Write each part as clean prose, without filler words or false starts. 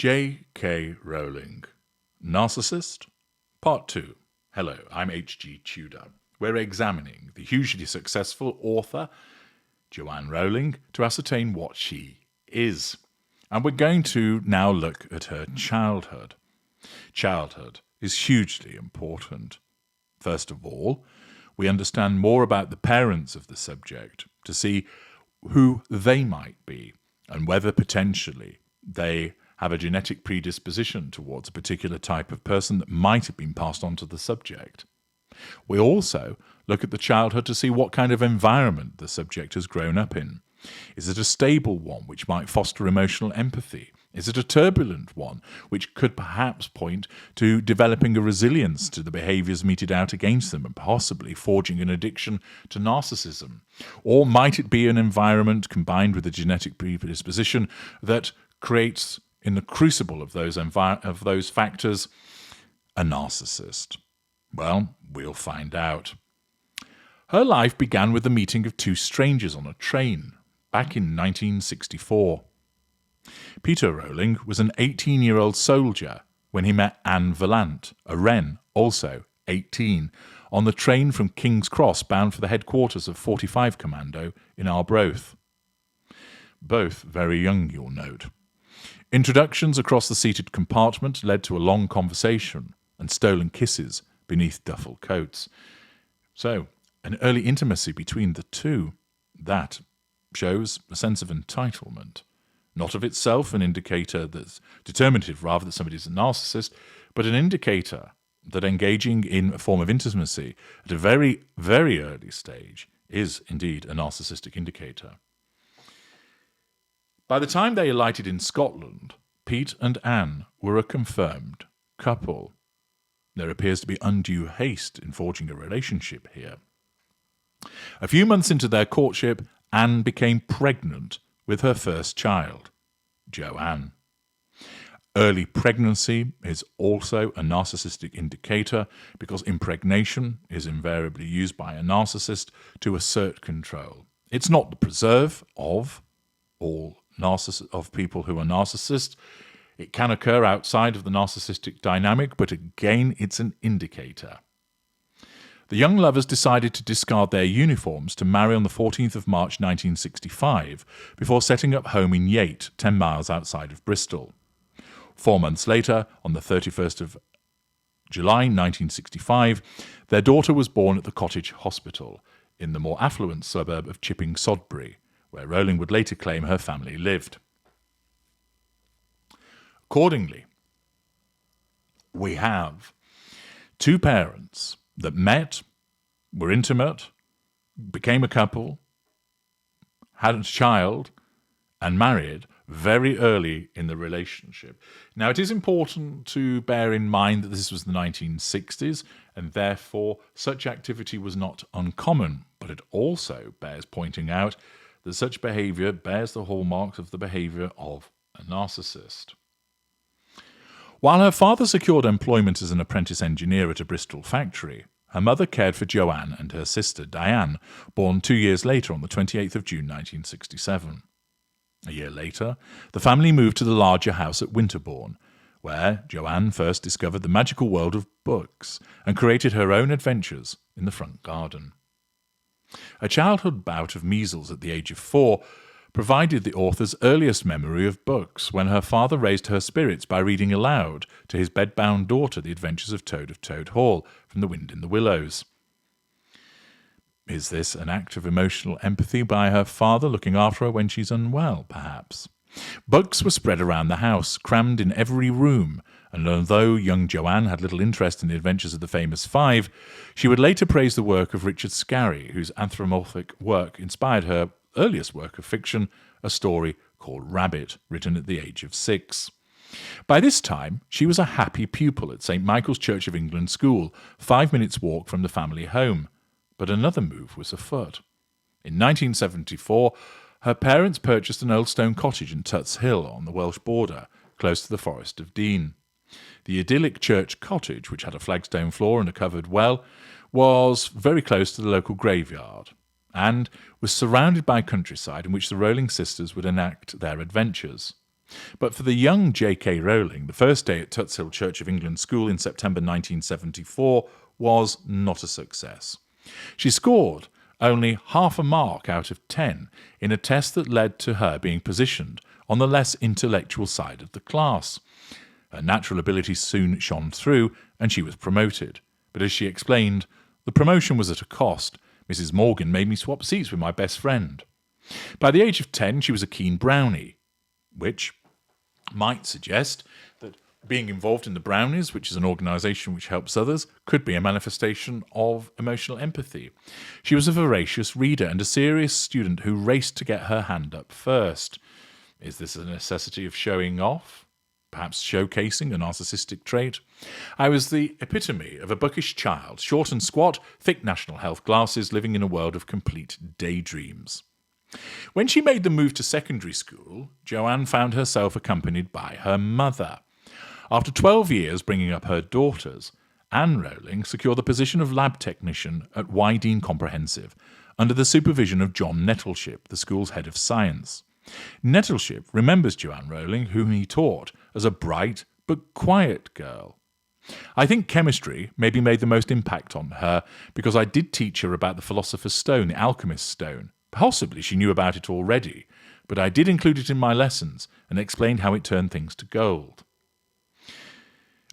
J.K. Rowling, Narcissist, Part 2. Hello, I'm H.G. Tudor. We're examining the hugely successful author, Joanne Rowling, to ascertain what she is. And we're going to now look at her childhood. Childhood is hugely important. First of all, we understand more about the parents of the subject to see who they might be and whether potentially they have a genetic predisposition towards a particular type of person that might have been passed on to the subject. We also look at the childhood to see what kind of environment the subject has grown up in. Is it a stable one which might foster emotional empathy? Is it a turbulent one which could perhaps point to developing a resilience to the behaviours meted out against them and possibly forging an addiction to narcissism? Or might it be an environment combined with a genetic predisposition that creates, in the crucible of those factors, a narcissist? Well, we'll find out. Her life began with the meeting of two strangers on a train back in 1964. Peter Rowling was an 18-year-old soldier when he met Anne Valant, a Wren, also 18, on the train from King's Cross bound for the headquarters of 45 Commando in Arbroath. Both very young, you'll note. Introductions across the seated compartment led to a long conversation and stolen kisses beneath duffel coats. So, an early intimacy between the two. That shows a sense of entitlement. Not of itself an indicator that's determinative, rather that somebody's a narcissist, but an indicator that engaging in a form of intimacy at a very, very early stage is indeed a narcissistic indicator. By the time they alighted in Scotland, Pete and Anne were a confirmed couple. There appears to be undue haste in forging a relationship here. A few months into their courtship, Anne became pregnant with her first child, Joanne. Early pregnancy is also a narcissistic indicator because impregnation is invariably used by a narcissist to assert control. It's not the preserve of all people who are narcissists. It can occur outside of the narcissistic dynamic, but again, it's an indicator. The young lovers decided to discard their uniforms to marry on the 14th of March 1965 before setting up home in Yate, 10 miles outside of Bristol. 4 months later, on the 31st of July 1965, their daughter was born at the Cottage Hospital in the more affluent suburb of Chipping Sodbury, where Rowling would later claim her family lived. Accordingly, we have two parents that met, were intimate, became a couple, had a child, and married very early in the relationship. Now, it is important to bear in mind that this was the 1960s, and therefore such activity was not uncommon, but it also bears pointing out that such behaviour bears the hallmarks of the behaviour of a narcissist. While her father secured employment as an apprentice engineer at a Bristol factory, her mother cared for Joanne and her sister Diane, born 2 years later on the 28th of June 1967. A year later, the family moved to the larger house at Winterbourne, where Joanne first discovered the magical world of books and created her own adventures in the front garden. A childhood bout of measles at the age of 4 provided the author's earliest memory of books, when her father raised her spirits by reading aloud to his bedbound daughter The Adventures of Toad Hall from The Wind in the Willows. Is this an act of emotional empathy by her father looking after her when she's unwell, perhaps? Books were spread around the house, crammed in every room, and although young Joanne had little interest in the adventures of the famous five, she would later praise the work of Richard Scarry, whose anthropomorphic work inspired her earliest work of fiction, a story called Rabbit, written at the age of 6. By this time, she was a happy pupil at St. Michael's Church of England School, 5 minutes' walk from the family home. But another move was afoot. In 1974, her parents purchased an old stone cottage in Tuts Hill on the Welsh border, close to the Forest of Dean. The idyllic church cottage, which had a flagstone floor and a covered well, was very close to the local graveyard, and was surrounded by countryside in which the Rowling sisters would enact their adventures. But for the young J.K. Rowling, the first day at Tuts Hill Church of England School in September 1974 was not a success. She scored only half a mark out of 10 in a test that led to her being positioned on the less intellectual side of the class. Her natural abilities soon shone through, and she was promoted. But as she explained, the promotion was at a cost. Mrs. Morgan made me swap seats with my best friend. By the age of 10, she was a keen brownie, which might suggest that being involved in the Brownies, which is an organisation which helps others, could be a manifestation of emotional empathy. She was a voracious reader and a serious student who raced to get her hand up first. Is this a necessity of showing off? Perhaps showcasing a narcissistic trait? I was the epitome of a bookish child, short and squat, thick national health glasses, living in a world of complete daydreams. When she made the move to secondary school, Joanne found herself accompanied by her mother. After 12 years bringing up her daughters, Anne Rowling secured the position of lab technician at Wydene Comprehensive, under the supervision of John Nettleship, the school's head of science. Nettleship remembers Joanne Rowling, whom he taught, as a bright but quiet girl. I think chemistry maybe made the most impact on her, because I did teach her about the Philosopher's Stone, the Alchemist's Stone. Possibly she knew about it already, but I did include it in my lessons and explained how it turned things to gold.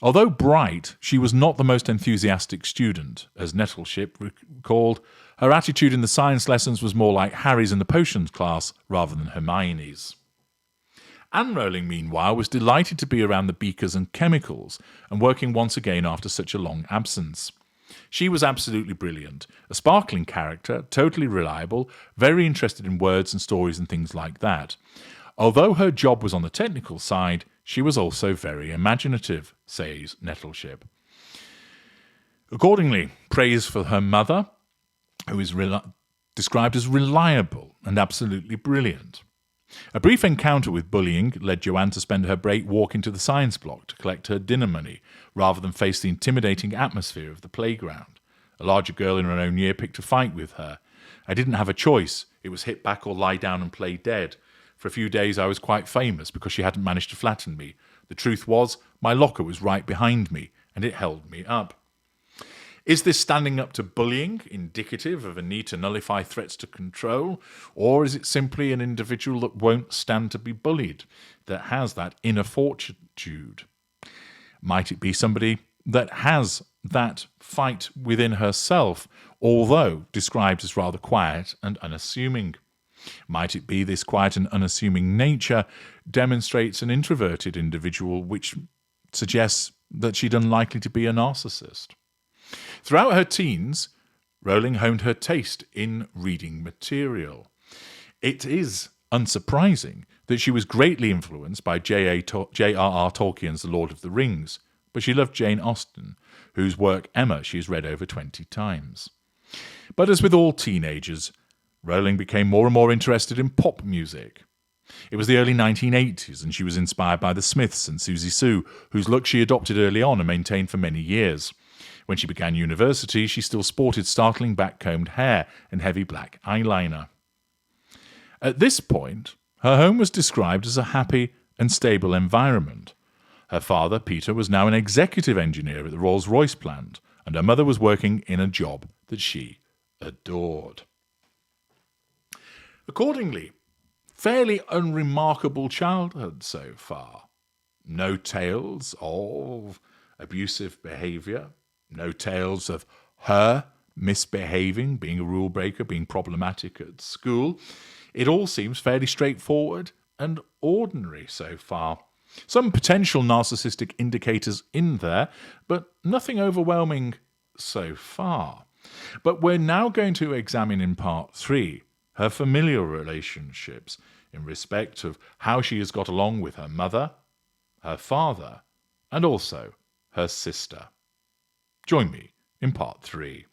Although bright, she was not the most enthusiastic student. As Nettleship recalled, her attitude in the science lessons was more like Harry's in the potions class rather than Hermione's. Anne Rowling, meanwhile, was delighted to be around the beakers and chemicals and working once again after such a long absence. She was absolutely brilliant, a sparkling character, totally reliable, very interested in words and stories and things like that. Although her job was on the technical side, she was also very imaginative, says Nettleship. Accordingly, praise for her mother, who is described as reliable and absolutely brilliant. A brief encounter with bullying led Joanne to spend her break walking to the science block to collect her dinner money, rather than face the intimidating atmosphere of the playground. A larger girl in her own year picked a fight with her. I didn't have a choice. It was hit back or lie down and play dead. For a few days I was quite famous because she hadn't managed to flatten me. The truth was, my locker was right behind me, and it held me up. Is this standing up to bullying indicative of a need to nullify threats to control, or is it simply an individual that won't stand to be bullied, that has that inner fortitude? Might it be somebody that has that fight within herself, although described as rather quiet and unassuming? Might it be this quiet and unassuming nature demonstrates an introverted individual, which suggests that she'd unlikely to be a narcissist? Throughout her teens, Rowling honed her taste in reading material. It is unsurprising that she was greatly influenced by J.R.R. Tolkien's The Lord of the Rings, but she loved Jane Austen, whose work Emma she has read over 20 times. But as with all teenagers, Rowling became more and more interested in pop music. It was the early 1980s, and she was inspired by the Smiths and Susie Sue, whose look she adopted early on and maintained for many years. When she began university, she still sported startling back-combed hair and heavy black eyeliner. At this point, her home was described as a happy and stable environment. Her father, Peter, was now an executive engineer at the Rolls-Royce plant, and her mother was working in a job that she adored. Accordingly, fairly unremarkable childhood so far. No tales of abusive behaviour, no tales of her misbehaving, being a rule breaker, being problematic at school. It all seems fairly straightforward and ordinary so far. Some potential narcissistic indicators in there, but nothing overwhelming so far. But we're now going to examine in part 3 her familial relationships in respect of how she has got along with her mother, her father, and also her sister. Join me in part 3.